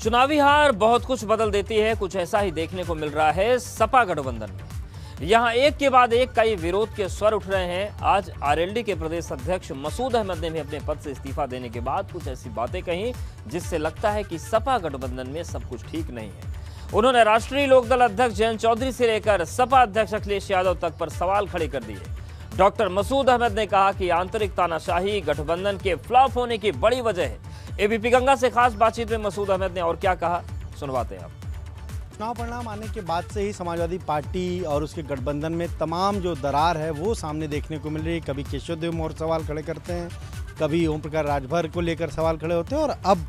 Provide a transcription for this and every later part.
चुनावी हार बहुत कुछ बदल देती है। कुछ ऐसा ही देखने को मिल रहा है सपा गठबंधन में। यहां एक के बाद एक कई विरोध के स्वर उठ रहे हैं। आज आरएलडी के प्रदेश अध्यक्ष मसूद अहमद ने भी अपने पद से इस्तीफा देने के बाद कुछ ऐसी बातें कही जिससे लगता है कि सपा गठबंधन में सब कुछ ठीक नहीं है। उन्होंने राष्ट्रीय लोकदल अध्यक्ष जयंत चौधरी से लेकर सपा अध्यक्ष अखिलेश यादव तक पर सवाल खड़े कर दिए। डॉक्टर मसूद अहमद ने कहा कि आंतरिक तानाशाही गठबंधन के फ्लॉप होने की बड़ी वजह है। एबीपी गंगा से खास बातचीत में मसूद अहमद ने और क्या कहा, सुनवाते हैं आप। चुनाव परिणाम आने के बाद से ही समाजवादी पार्टी और उसके गठबंधन में तमाम जो दरार है वो सामने देखने को मिल रही है। कभी केशव देव मौर्य सवाल खड़े करते हैं, कभी ओम प्रकाश राजभर को लेकर सवाल खड़े होते हैं और अब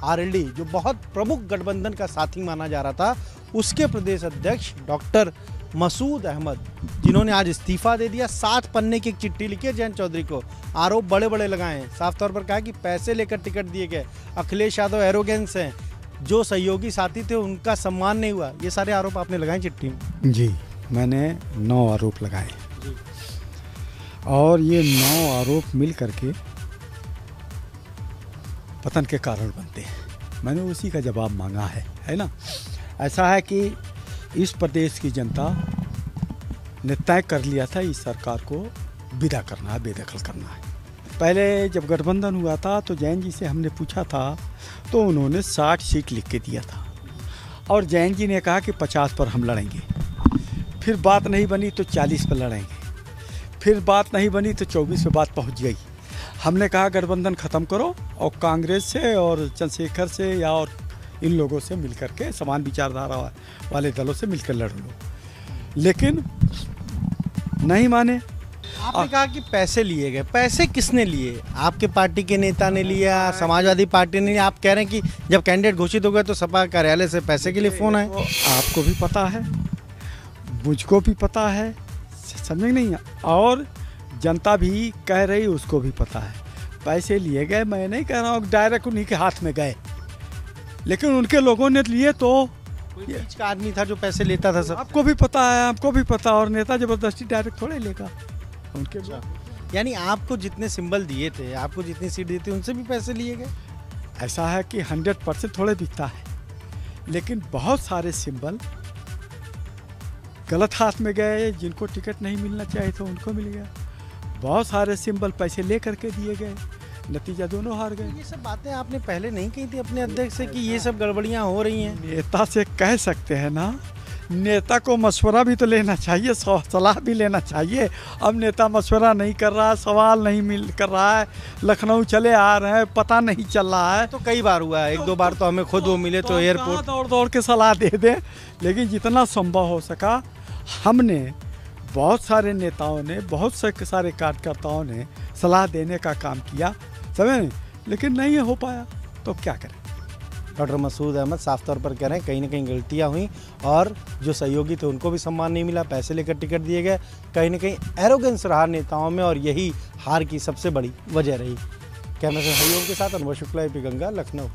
आरएलडी जो बहुत प्रमुख गठबंधन का साथी माना जा रहा था, उसके प्रदेश अध्यक्ष डॉक्टर मसूद अहमद, जिन्होंने आज इस्तीफा दे दिया। 7 पन्ने की एक चिट्ठी लिखी है जयंत चौधरी को, आरोप बड़े बड़े लगाए हैं। साफ तौर पर कहा कि पैसे लेकर टिकट दिए गए, अखिलेश यादव एरोगेंस हैं, जो सहयोगी साथी थे उनका सम्मान नहीं हुआ। ये सारे आरोप आपने लगाए चिट्ठी में? जी, मैंने 9 आरोप लगाए और ये 9 आरोप मिल करके पतन के कारण बनते हैं। मैंने उसी का जवाब मांगा है ना। ऐसा है कि इस प्रदेश की जनता ने तय कर लिया था इस सरकार को विदा करना है, बेदखल करना है। पहले जब गठबंधन हुआ था तो जैन जी से हमने पूछा था तो उन्होंने 60 सीट लिख के दिया था और जैन जी ने कहा कि 50 पर हम लड़ेंगे। फिर बात नहीं बनी तो 40 पर लड़ेंगे, फिर बात नहीं बनी तो 24 पे बात पहुंच गई। हमने कहा गठबंधन ख़त्म करो और कांग्रेस से और चंद्रशेखर से या और इन लोगों से मिलकर के समान विचारधारा वाले दलों से मिलकर लड़ लो, लेकिन नहीं माने। आपने कहा कि पैसे लिए गए, पैसे किसने लिए? आपके पार्टी के नेता ने लिया, समाजवादी पार्टी ने लिया? आप कह रहे हैं कि जब कैंडिडेट घोषित हो गए तो सपा कार्यालय से पैसे के लिए फ़ोन आए। आपको भी पता है, मुझको भी पता है, समझे नहीं? और जनता भी कह रही, उसको भी पता है पैसे लिए गए। मैं नहीं कह रहा हूँ डायरेक्ट उन्हीं के हाथ में गए, लेकिन उनके लोगों ने लिए तो कोई बीच का आदमी था जो पैसे लेता था। सब आपको भी पता है, आपको भी पता। और नेता जबरदस्ती डायरेक्ट थोड़े लेगा उनके। यानी आपको जितने सिंबल दिए थे, आपको जितनी सीट दी थी, उनसे भी पैसे लिए गए? ऐसा है कि 100% थोड़े बिकता है, लेकिन बहुत सारे सिंबल गलत हाथ में गए। जिनको टिकट नहीं मिलना चाहिए तो उनको मिल गया। बहुत सारे सिंबल पैसे ले करके दिए गए, नतीजा दोनों हार गए। ये सब बातें आपने पहले नहीं कही थी अपने अध्यक्ष से कि ये सब गड़बड़ियां हो रही हैं? नेता से कह सकते हैं ना, नेता को मशवरा भी तो लेना चाहिए, सलाह भी लेना चाहिए। अब नेता मशवरा नहीं कर रहा है, सवाल नहीं कर रहा है, लखनऊ चले आ रहे हैं, पता नहीं चल रहा है। तो कई बार हुआ है, 1-2 बार तो हमें खुद वो मिले तो एयरपोर्ट दौड़ दौड़ के सलाह दे दें। लेकिन जितना संभव हो सका हमने, बहुत सारे नेताओं ने, बहुत सारे कार्यकर्ताओं ने सलाह देने का काम किया, समझे, लेकिन नहीं हो पाया तो क्या करें। डॉक्टर मसूद अहमद साफ तौर पर कह रहे हैं कहीं ना कहीं गलतियां हुई और जो सहयोगी थे उनको भी सम्मान नहीं मिला, पैसे लेकर टिकट दिए गए। कहीं ना कहीं एरोगेंस रहा नेताओं में और यही हार की सबसे बड़ी वजह रही। कैमरा से सहयोग के साथ अनुभव शुक्ला, एबीपी गंगा, लखनऊ।